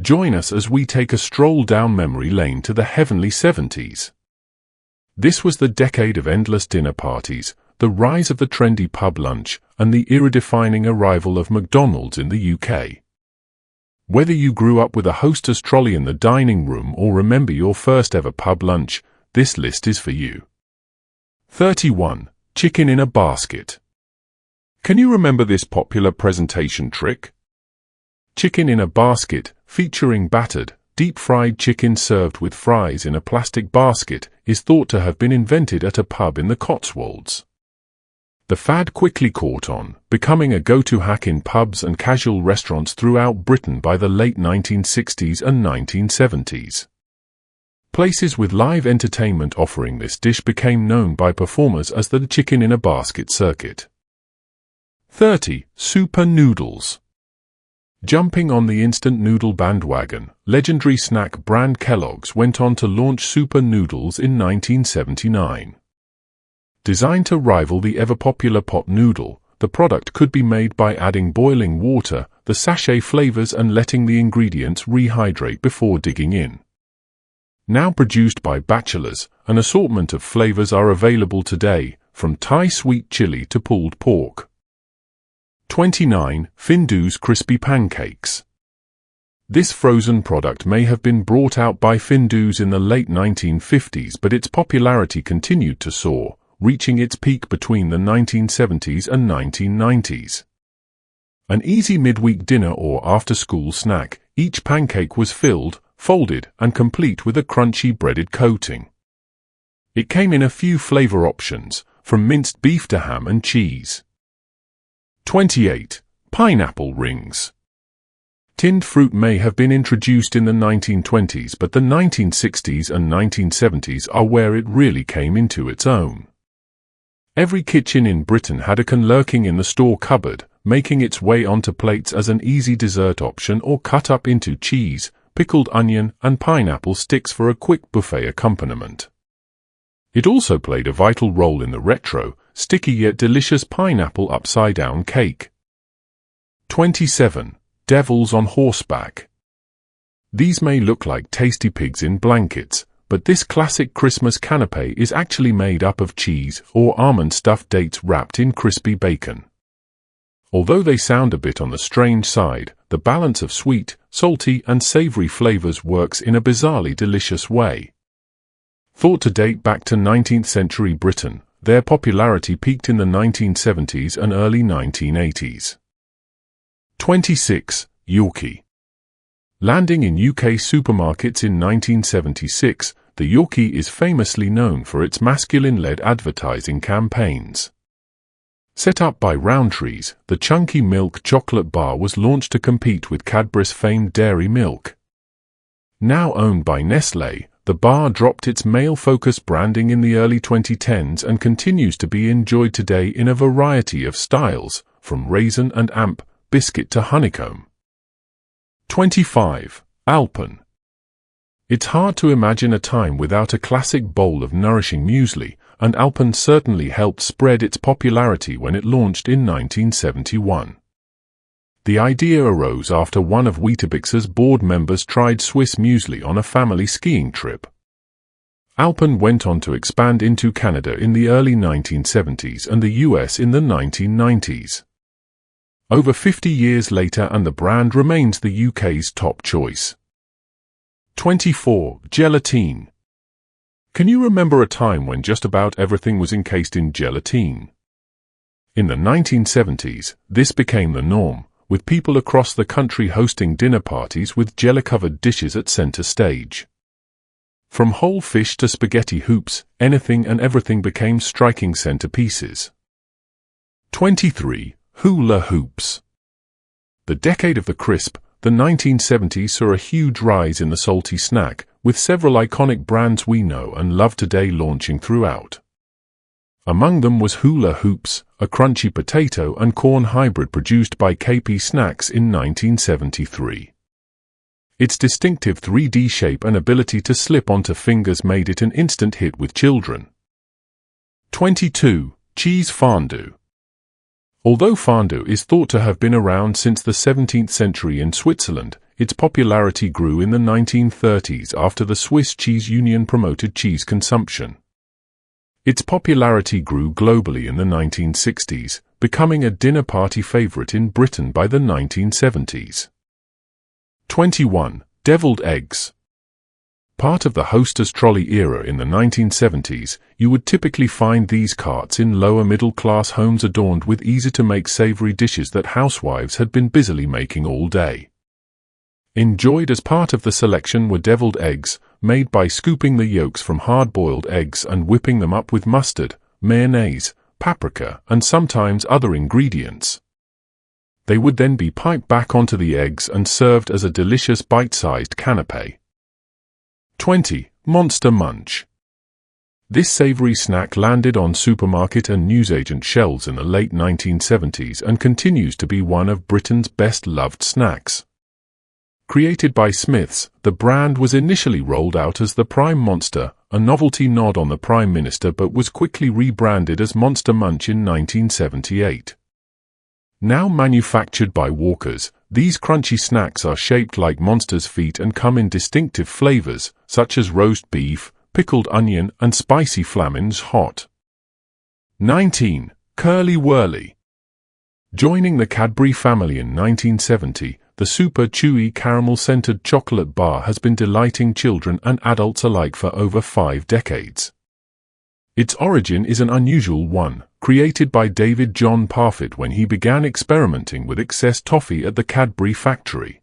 Join us as we take a stroll down memory lane to the heavenly 70s. This was the decade of endless dinner parties, the rise of the trendy pub lunch, and the era-defining arrival of McDonald's in the UK. Whether you grew up with a Hostess trolley in the dining room or remember your first ever pub lunch, this list is for you. 31. Chicken in a basket. Can you remember this popular presentation trick? Chicken in a basket, featuring battered, deep-fried chicken served with fries in a plastic basket, is thought to have been invented at a pub in the Cotswolds. The fad quickly caught on, becoming a go-to hack in pubs and casual restaurants throughout Britain by the late 1960s and 1970s. Places with live entertainment offering this dish became known by performers as the chicken in a basket circuit. 30. Super noodles. Jumping on the instant noodle bandwagon, legendary snack brand Kellogg's went on to launch Super Noodles in 1979. Designed to rival the ever-popular pot noodle, the product could be made by adding boiling water, the sachet flavors and letting the ingredients rehydrate before digging in. Now produced by Batchelors, an assortment of flavors are available today, from Thai sweet chili to pulled pork. 29. Findus Crispy Pancakes. This frozen product may have been brought out by Findus in the late 1950s, but its popularity continued to soar, reaching its peak between the 1970s and 1990s. An easy midweek dinner or after-school snack, each pancake was filled, folded, and complete with a crunchy breaded coating. It came in a few flavor options, from minced beef to ham and cheese. 28. Pineapple rings. Tinned fruit may have been introduced in the 1920s, but the 1960s and 1970s are where it really came into its own. Every kitchen in Britain had a can lurking in the store cupboard, making its way onto plates as an easy dessert option or cut up into cheese, pickled onion, and pineapple sticks for a quick buffet accompaniment. It also played a vital role in the retro, sticky yet delicious pineapple upside-down cake. 27. Devils on horseback. These may look like tasty pigs in blankets, but this classic Christmas canapé is actually made up of cheese or almond-stuffed dates wrapped in crispy bacon. Although they sound a bit on the strange side, the balance of sweet, salty, and savory flavors works in a bizarrely delicious way. Thought to date back to 19th century Britain, their popularity peaked in the 1970s and early 1980s. 26. Yorkie. Landing in UK supermarkets in 1976, the Yorkie is famously known for its masculine-led advertising campaigns. Set up by Rowntree's, the chunky milk chocolate bar was launched to compete with Cadbury's famed dairy milk. Now owned by Nestlé, the bar dropped its male-focused branding in the early 2010s and continues to be enjoyed today in a variety of styles, from raisin and amp, biscuit to honeycomb. 25. Alpen. It's hard to imagine a time without a classic bowl of nourishing muesli, and Alpen certainly helped spread its popularity when it launched in 1971. The idea arose after one of Weetabix's board members tried Swiss muesli on a family skiing trip. Alpen went on to expand into Canada in the early 1970s and the US in the 1990s. Over 50 years later, and the brand remains the UK's top choice. 24. Gelatine. Can you remember a time when just about everything was encased in gelatine? In the 1970s, this became the norm, with people across the country hosting dinner parties with jelly-covered dishes at center stage. From whole fish to spaghetti hoops, anything and everything became striking centerpieces. 23. Hula hoops. The decade of the crisp, the 1970s saw a huge rise in the salty snack, with several iconic brands we know and love today launching throughout. Among them was Hula Hoops, a crunchy potato and corn hybrid produced by KP Snacks in 1973. Its distinctive 3D shape and ability to slip onto fingers made it an instant hit with children. 22. Cheese fondue. Although fondue is thought to have been around since the 17th century in Switzerland, its popularity grew in the 1930s after the Swiss Cheese Union promoted cheese consumption. Its popularity grew globally in the 1960s, becoming a dinner party favorite in Britain by the 1970s. 21. Deviled eggs. Part of the Hostess trolley era in the 1970s, you would typically find these carts in lower middle-class homes adorned with easy-to-make savory dishes that housewives had been busily making all day. Enjoyed as part of the selection were deviled eggs, made by scooping the yolks from hard-boiled eggs and whipping them up with mustard, mayonnaise, paprika, and sometimes other ingredients. They would then be piped back onto the eggs and served as a delicious bite-sized canapé. 20. Monster Munch. This savory snack landed on supermarket and newsagent shelves in the late 1970s and continues to be one of Britain's best-loved snacks. Created by Smiths, the brand was initially rolled out as the Prime Monster, a novelty nod on the Prime Minister, but was quickly rebranded as Monster Munch in 1978. Now manufactured by Walkers, these crunchy snacks are shaped like monsters' feet and come in distinctive flavors, such as roast beef, pickled onion, and spicy flamings hot. 19. Curly Wurly. Joining the Cadbury family in 1970, the super chewy caramel-scented chocolate bar has been delighting children and adults alike for over 5 decades. Its origin is an unusual one, created by David John Parfitt when he began experimenting with excess toffee at the Cadbury factory.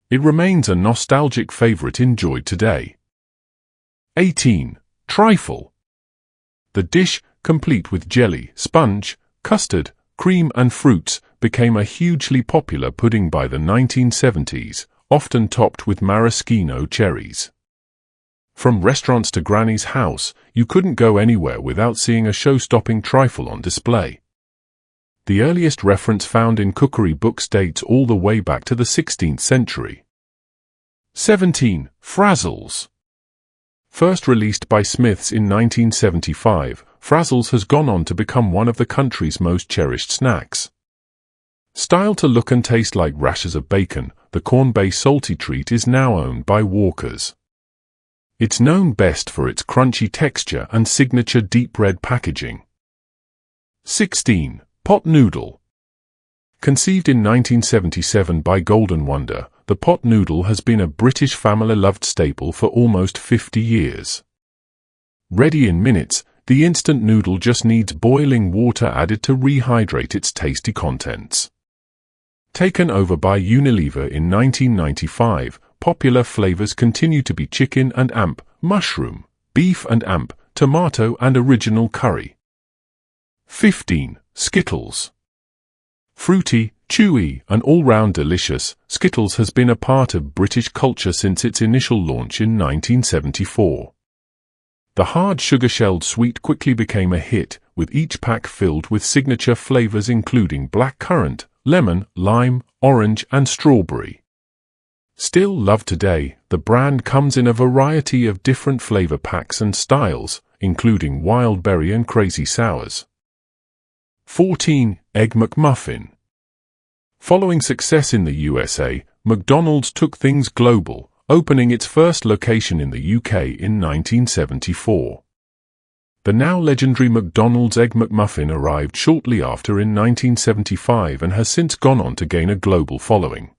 It remains a nostalgic favorite enjoyed today. 18. Trifle. The dish, complete with jelly, sponge, custard, cream and fruits, became a hugely popular pudding by the 1970s, often topped with maraschino cherries. From restaurants to Granny's house, you couldn't go anywhere without seeing a show-stopping trifle on display. The earliest reference found in cookery books dates all the way back to the 16th century. 17. Frazzles. First released by Smiths in 1975, Frazzles has gone on to become one of the country's most cherished snacks. Styled to look and taste like rashers of bacon, the corn-based salty treat is now owned by Walkers. It's known best for its crunchy texture and signature deep red packaging. 16. Pot noodle. Conceived in 1977 by Golden Wonder, the pot noodle has been a British family-loved staple for almost 50 years. Ready in minutes, the instant noodle just needs boiling water added to rehydrate its tasty contents. Taken over by Unilever in 1995, popular flavors continue to be chicken and amp, mushroom, beef and amp, tomato and original curry. 15. Skittles. Fruity, chewy, and all-round delicious, Skittles has been a part of British culture since its initial launch in 1974. The hard sugar-shelled sweet quickly became a hit, with each pack filled with signature flavors including blackcurrant, lemon, lime, orange, and strawberry. Still loved today, the brand comes in a variety of different flavor packs and styles, including wild berry and crazy sours. 14. Egg McMuffin. Following success in the USA, McDonald's took things global, opening its first location in the UK in 1974. The now legendary McDonald's Egg McMuffin arrived shortly after in 1975 and has since gone on to gain a global following.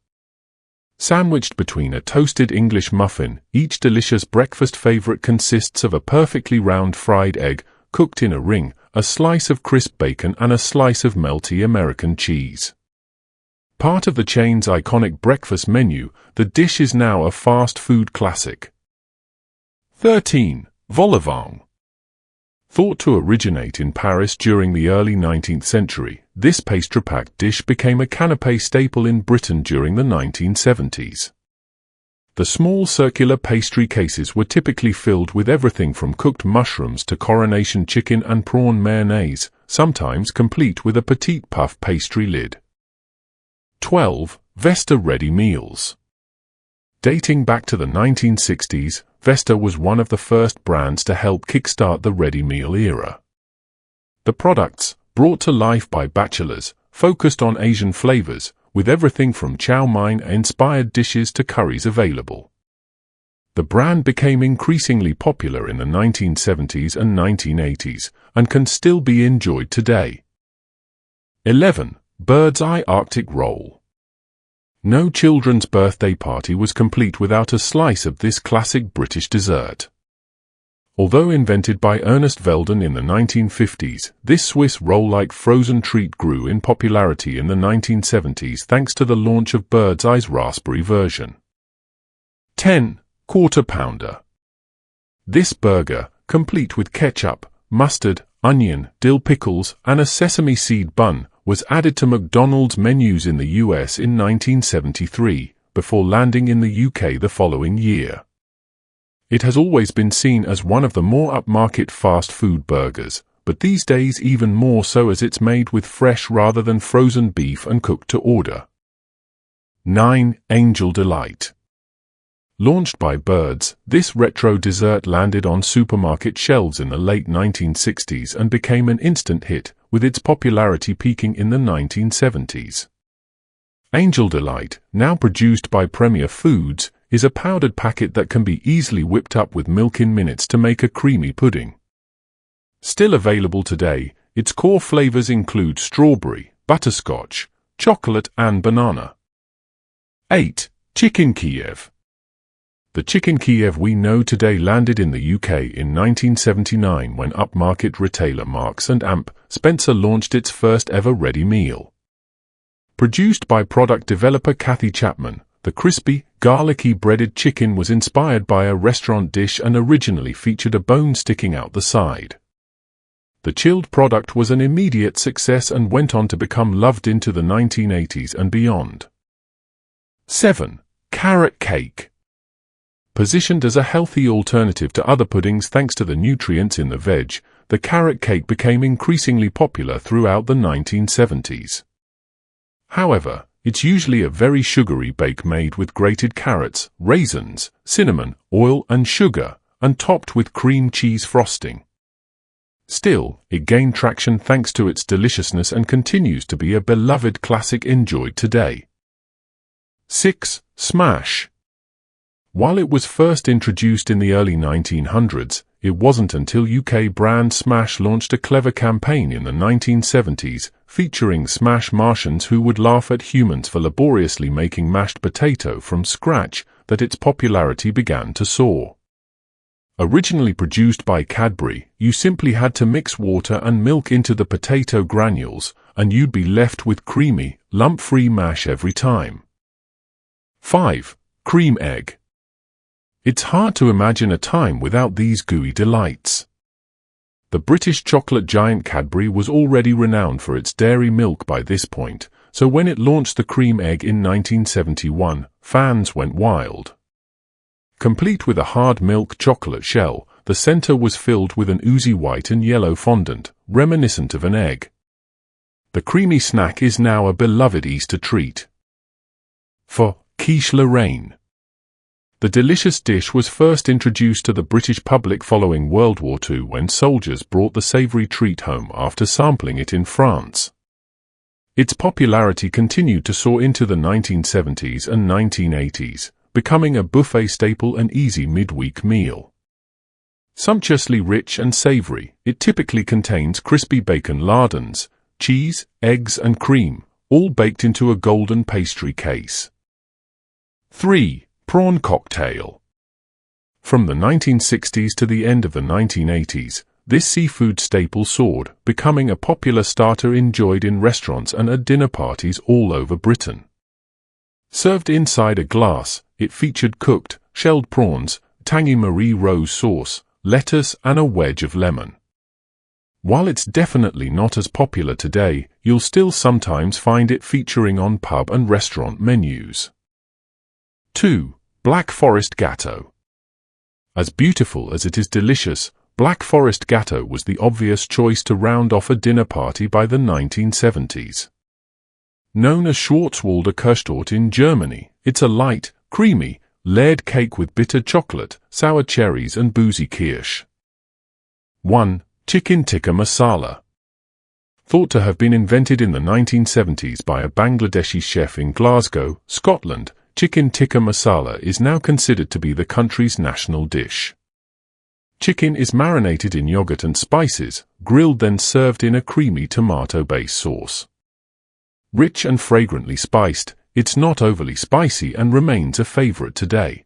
Sandwiched between a toasted English muffin, each delicious breakfast favorite consists of a perfectly round fried egg, cooked in a ring, a slice of crisp bacon and a slice of melty American cheese. Part of the chain's iconic breakfast menu, the dish is now a fast food classic. 13. Vol au vent. Thought to originate in Paris during the early 19th century, this pastry-packed dish became a canapé staple in Britain during the 1970s. The small circular pastry cases were typically filled with everything from cooked mushrooms to coronation chicken and prawn mayonnaise, sometimes complete with a petite puff pastry lid. 12. Vesta Ready Meals. Dating back to the 1960s, Vesta was one of the first brands to help kickstart the ready meal era. The products, brought to life by bachelors, focused on Asian flavors, with everything from chow mein-inspired dishes to curries available. The brand became increasingly popular in the 1970s and 1980s and can still be enjoyed today. 11. Bird's Eye Arctic Roll. No children's birthday party was complete without a slice of this classic British dessert. Although invented by Ernest Veldon in the 1950s, this Swiss roll-like frozen treat grew in popularity in the 1970s thanks to the launch of Bird's Eye's raspberry version. 10. Quarter Pounder. This burger, complete with ketchup, mustard, onion, dill pickles, and a sesame seed bun, was added to McDonald's menus in the US in 1973, before landing in the UK the following year. It has always been seen as one of the more upmarket fast food burgers, but these days even more so as it's made with fresh rather than frozen beef and cooked to order. 9. Angel Delight. Launched by Bird's, this retro dessert landed on supermarket shelves in the late 1960s and became an instant hit, with its popularity peaking in the 1970s. Angel Delight, now produced by Premier Foods, is a powdered packet that can be easily whipped up with milk in minutes to make a creamy pudding. Still available today, its core flavors include strawberry, butterscotch, chocolate and banana. 8. Chicken Kiev. The Chicken Kiev we know today landed in the UK in 1979 when upmarket retailer Marks & Spencer launched its first ever ready meal. Produced by product developer Kathy Chapman, the crispy, garlicky breaded chicken was inspired by a restaurant dish and originally featured a bone sticking out the side. The chilled product was an immediate success and went on to become loved into the 1980s and beyond. 7. Carrot Cake. Positioned as a healthy alternative to other puddings thanks to the nutrients in the veg, the carrot cake became increasingly popular throughout the 1970s. However, it's usually a very sugary bake made with grated carrots, raisins, cinnamon, oil and sugar, and topped with cream cheese frosting. Still, it gained traction thanks to its deliciousness and continues to be a beloved classic enjoyed today. 6. Smash. While it was first introduced in the early 1900s, it wasn't until UK brand Smash launched a clever campaign in the 1970s, featuring Smash Martians who would laugh at humans for laboriously making mashed potato from scratch, that its popularity began to soar. Originally produced by Cadbury, you simply had to mix water and milk into the potato granules, and you'd be left with creamy, lump-free mash every time. 5. Cream Egg. It's hard to imagine a time without these gooey delights. The British chocolate giant Cadbury was already renowned for its dairy milk by this point, so when it launched the cream egg in 1971, fans went wild. Complete with a hard milk chocolate shell, the center was filled with an oozy white and yellow fondant, reminiscent of an egg. The creamy snack is now a beloved Easter treat. 4. Quiche Lorraine. The delicious dish was first introduced to the British public following World War II when soldiers brought the savory treat home after sampling it in France. Its popularity continued to soar into the 1970s and 1980s, becoming a buffet staple and easy midweek meal. Sumptuously rich and savory, it typically contains crispy bacon lardons, cheese, eggs and cream, all baked into a golden pastry case. 3. Prawn Cocktail. From the 1960s to the end of the 1980s, this seafood staple soared, becoming a popular starter enjoyed in restaurants and at dinner parties all over Britain. Served inside a glass, it featured cooked, shelled prawns, tangy Marie Rose sauce, lettuce and a wedge of lemon. While it's definitely not as popular today, you'll still sometimes find it featuring on pub and restaurant menus. 2. Black Forest Gâteau. As beautiful as it is delicious, Black Forest Gâteau was the obvious choice to round off a dinner party by the 1970s. Known as Schwarzwälder Kirschtorte in Germany, it's a light, creamy, layered cake with bitter chocolate, sour cherries and boozy kirsch. 1. Chicken Tikka Masala. Thought to have been invented in the 1970s by a Bangladeshi chef in Glasgow, Scotland, chicken tikka masala is now considered to be the country's national dish. Chicken is marinated in yogurt and spices, grilled then served in a creamy tomato-based sauce. Rich and fragrantly spiced, it's not overly spicy and remains a favorite today.